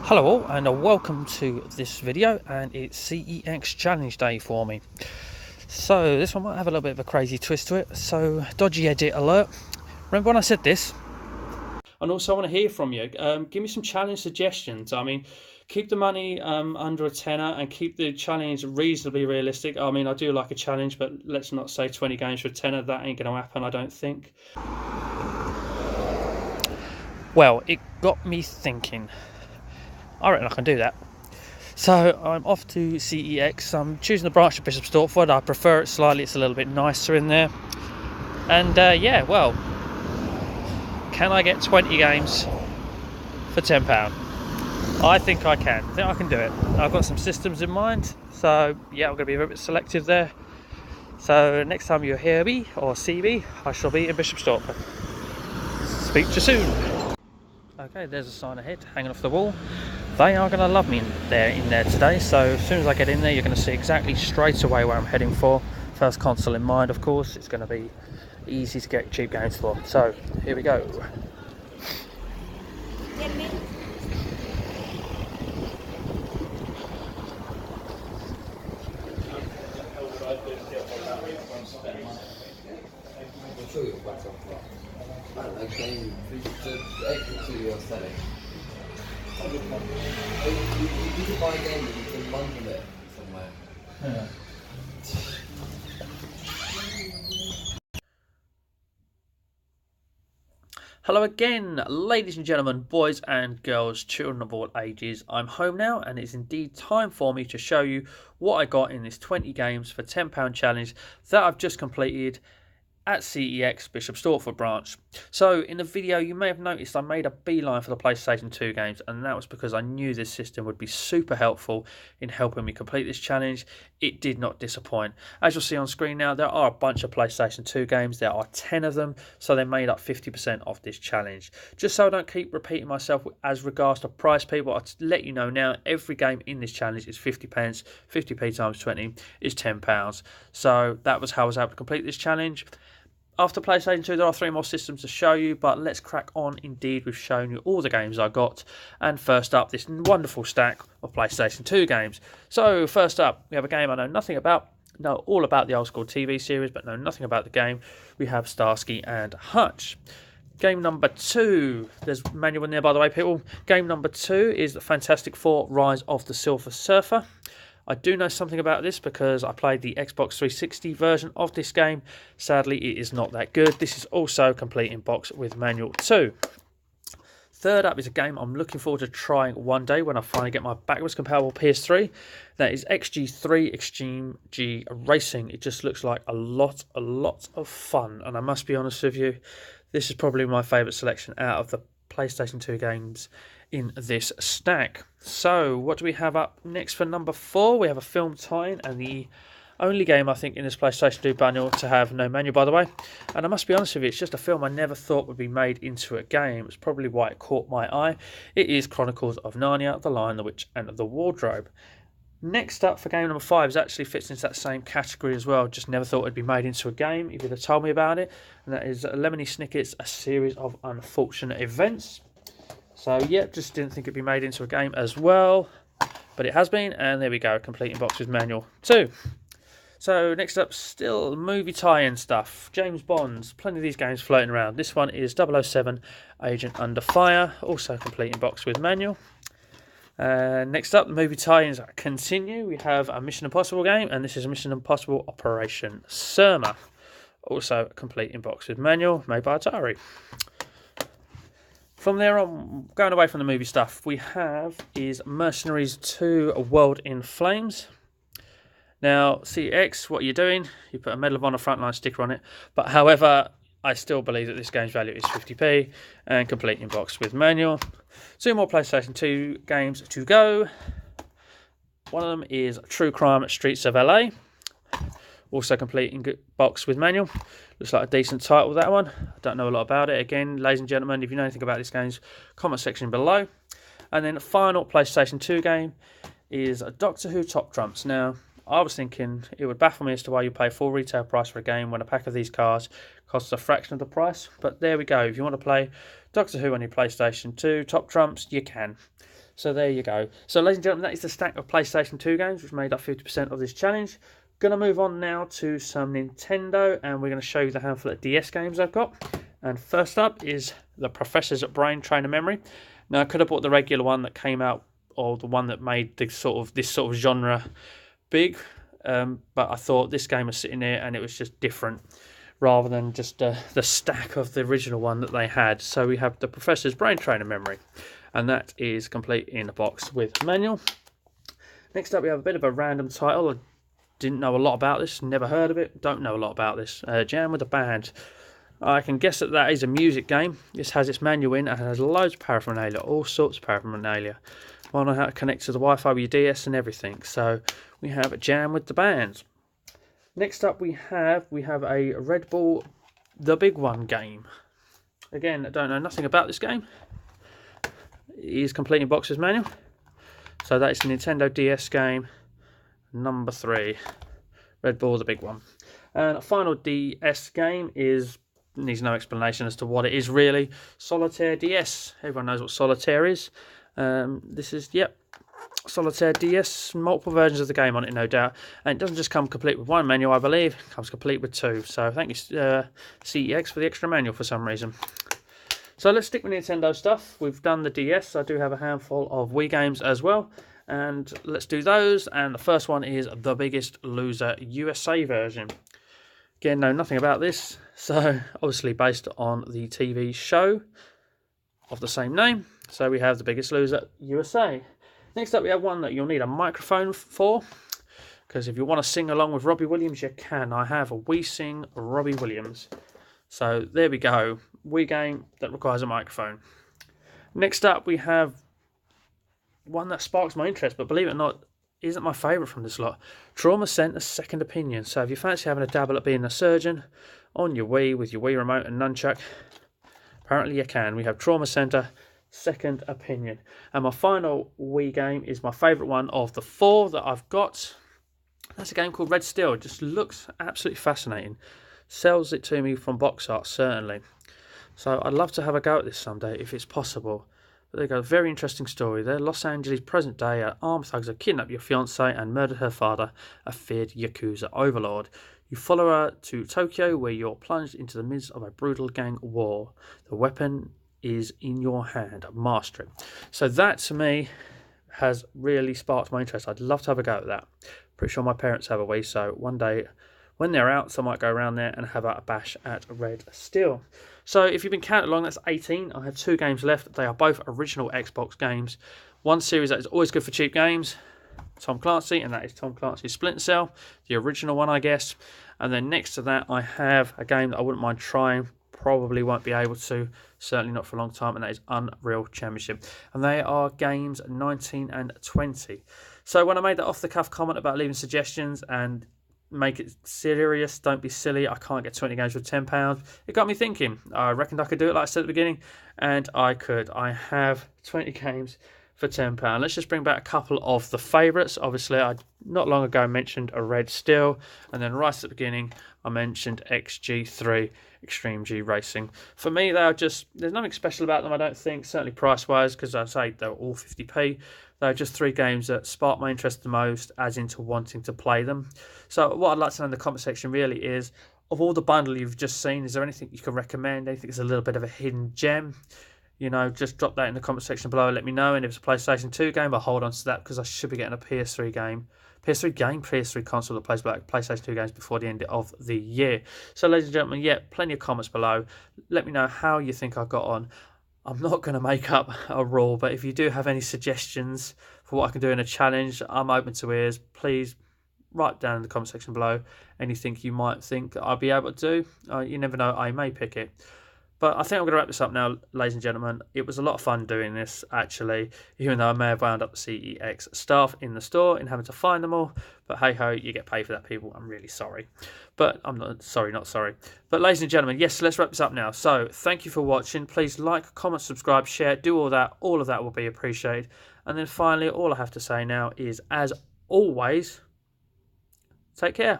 Hello all, and welcome to this video, and it's CEX challenge day for me. So this one might have a little bit of a crazy twist to it, so dodgy edit alert. Remember when I said this? And also I want to hear from you. Give me some challenge suggestions. I mean, keep the money under a tenner and keep the challenge reasonably realistic. I mean, I do like a challenge, but let's not say 20 games for a tenner. That ain't going to happen, I don't think. Well, it got me thinking. I reckon I can do that. So I'm off to CEX. I'm choosing the branch of Bishop Stortford. I prefer it slightly, it's a little bit nicer in there. And yeah, well, can I get 20 games for £10? I think I can. I think I can do it. I've got some systems in mind, so yeah, I'm going to be a bit selective there. So next time you hear me or see me, I shall be in Bishop Stortford. Speak to you soon. Okay, there's a sign ahead hanging off the wall. They are going to love me in there today, so as soon as I get in there you're going to see exactly straight away where I'm heading for. First console in mind, of course. It's going to be easy to get cheap games for. So here we go. I don't know, game to your setting. You could buy a game and you can bundle it somewhere. Yeah. Hello again, ladies and gentlemen, boys and girls, children of all ages. I'm home now, and it's indeed time for me to show you what I got in this 20 games for £10 challenge that I've just completed at CEX Bishop Stortford branch. So in the video you may have noticed I made a beeline for the PlayStation 2 games, and that was because I knew this system would be super helpful in helping me complete this challenge. It did not disappoint. As you'll see on screen now, there are a bunch of PlayStation 2 games. There are 10 of them, so they made up 50% of this challenge. Just so I don't keep repeating myself as regards to price, people, I'll let you know now, every game in this challenge is 50 pence. 50p times 20 is £10. So that was how I was able to complete this challenge. After PlayStation 2, there are 3 more systems to show you, but let's crack on indeed with showing you all the games I got. And first up, this wonderful stack of PlayStation 2 games. So first up, we have a game I know nothing about. Know all about the old school TV series, but know nothing about the game. We have Starsky and Hutch. Game number 2, there's a manual in there by the way, people. Game number 2 is the Fantastic Four Rise of the Silver Surfer. I do know something about this because I played the Xbox 360 version of this game. Sadly, it is not that good. This is also complete in box with manual too. Third up is a game I'm looking forward to trying one day when I finally get my backwards compatible PS3. That is Xg3 Extreme G Racing. It just looks like a lot of fun, and I must be honest with you, this is probably my favourite selection out of the PlayStation 2 games in this stack. So what do we have up next for number 4? We have a film tie-in, and the only game I think in this PlayStation 2 manual to have no manual, by the way. And I must be honest with you, it's just a film I never thought would be made into a game. It's probably why it caught my eye. It is Chronicles of Narnia, The Lion, the Witch and the Wardrobe. Next up for game number 5 actually fits into that same category as well. Just never thought it'd be made into a game if you'd have told me about it. And that is Lemony Snicket's A Series of Unfortunate Events. So yeah, just didn't think it'd be made into a game as well, but it has been, and there we go, complete in box with manual too. So next up, still movie tie-in stuff. James Bond's, plenty of these games floating around. This one is 007 Agent Under Fire, also complete in box with manual. Next up, the movie tie-ins continue. We have a Mission Impossible game, and this is Mission Impossible Operation Surma, also complete in box with manual, made by Atari. From there on, going away from the movie stuff, we have is Mercenaries 2 World in Flames. Now, CEX, what are you doing? You put a Medal of Honor Frontline sticker on it. But however, I still believe that this game's value is 50p and complete in box with manual. 2 more PlayStation 2 games to go. One of them is True Crime Streets of LA. Also complete in box with manual. Looks like a decent title, that one. I don't know a lot about it. Again, ladies and gentlemen, if you know anything about these games, comment section below. And then the final PlayStation 2 game is Doctor Who Top Trumps. Now, I was thinking it would baffle me as to why you pay full retail price for a game when a pack of these cards costs a fraction of the price. But there we go. If you want to play Doctor Who on your PlayStation 2 Top Trumps, you can. So there you go. So ladies and gentlemen, that is the stack of PlayStation 2 games, which made up 50% of this challenge. Going to move on now to some Nintendo, and we're going to show you the handful of DS games I've got. And first up is the Professor's Brain Trainer Memory. Now, I could have bought the regular one that came out, or the one that made this sort of genre big, but I thought this game was sitting there and it was just different, rather than just the stack of the original one that they had. So we have the Professor's Brain Trainer Memory, and that is complete in a box with manual. Next up, we have a bit of a random title. I didn't know a lot about this, never heard of it, don't know a lot about this. Jam with a Band. I can guess that is a music game. This has its manual in and has loads of paraphernalia, all sorts of paraphernalia. I know how to connect to the Wi-Fi with your DS and everything. So we have a Jam with the Band. Next up we have a Red Bull The Big One game. Again, I don't know nothing about this game. It is complete in boxes manual. So that is the Nintendo DS game number 3. Red Bull The Big One. And a final DS game needs no explanation as to what it is really. Solitaire DS. Everyone knows what Solitaire is. This is, Solitaire DS, multiple versions of the game on it, no doubt. And it doesn't just come complete with one manual, I believe. It comes complete with 2. So thank you, CEX, for the extra manual for some reason. So let's stick with Nintendo stuff. We've done the DS. I do have a handful of Wii games as well. And let's do those. And the first one is The Biggest Loser USA version. Again, know nothing about this. So obviously based on the TV show of the same name. So we have The Biggest Loser USA. Next up, we have one that you'll need a microphone for, because if you want to sing along with Robbie Williams, you can. I have a We Sing Robbie Williams. So there we go. Wii game that requires a microphone. Next up, we have one that sparks my interest, but believe it or not, isn't my favourite from this lot. Trauma Centre Second Opinion. So if you fancy having a dabble at being a surgeon on your Wii with your Wii remote and nunchuck, apparently you can. We have Trauma Centre Second Opinion. And my final Wii game is my favourite one of the 4 that I've got. That's a game called Red Steel. It just looks absolutely fascinating. Sells it to me from box art, certainly. So I'd love to have a go at this someday if it's possible. But there you go, very interesting story there. Los Angeles, present day, armed thugs have kidnapped your fiancée and murdered her father, a feared Yakuza overlord. You follow her to Tokyo, where you're plunged into the midst of a brutal gang war. The weapon is in your hand. Master it. So that, to me, has really sparked my interest. I'd love to have a go at that. Pretty sure my parents have a Wii, so one day when they're out, so I might go around there and have a bash at Red Steel. So if you've been counting along, that's 18. I have 2 games left. They are both original Xbox games. One series that is always good for cheap games, Tom Clancy, and that is Tom Clancy's Splinter Cell, the original one, I guess. And then next to that, I have a game that I wouldn't mind trying. Probably won't be able to, certainly not for a long time, and that is Unreal Championship. And they are games 19 and 20. So when I made that off-the-cuff comment about leaving suggestions and make it serious, don't be silly, I can't get 20 games for £10, it got me thinking. I reckoned I could do it like I said at the beginning, and I could. I have 20 games for £10. Let's just bring back a couple of the favourites. Obviously, I not long ago mentioned a Red Steel, and then right at the beginning, I mentioned Xg3 Extreme G Racing. For me, they are just, there's nothing special about them, I don't think, certainly price-wise, because I say they're all 50p. They're just 3 games that spark my interest the most, as into wanting to play them. So what I'd like to know in the comment section really is, of all the bundle you've just seen, is there anything you can recommend? Anything that's a little bit of a hidden gem? You know, just drop that in the comment section below and let me know. And if it's a PlayStation 2 game, I'll hold on to that, because I should be getting a PS3 console that plays like PlayStation 2 games before the end of the year. So ladies and gentlemen, yeah, plenty of comments below. Let me know how you think I got on. I'm not going to make up a rule, but if you do have any suggestions for what I can do in a challenge, I'm open to ears. Please write down in the comment section below anything you might think I'll be able to do. You never know, I may pick it. But I think I'm going to wrap this up now, ladies and gentlemen. It was a lot of fun doing this, actually, even though I may have wound up the CEX staff in the store and having to find them all. But hey-ho, you get paid for that, people. I'm really sorry. But I'm not sorry. But ladies and gentlemen, yes, let's wrap this up now. So thank you for watching. Please like, comment, subscribe, share, do all that. All of that will be appreciated. And then finally, all I have to say now is, as always, take care.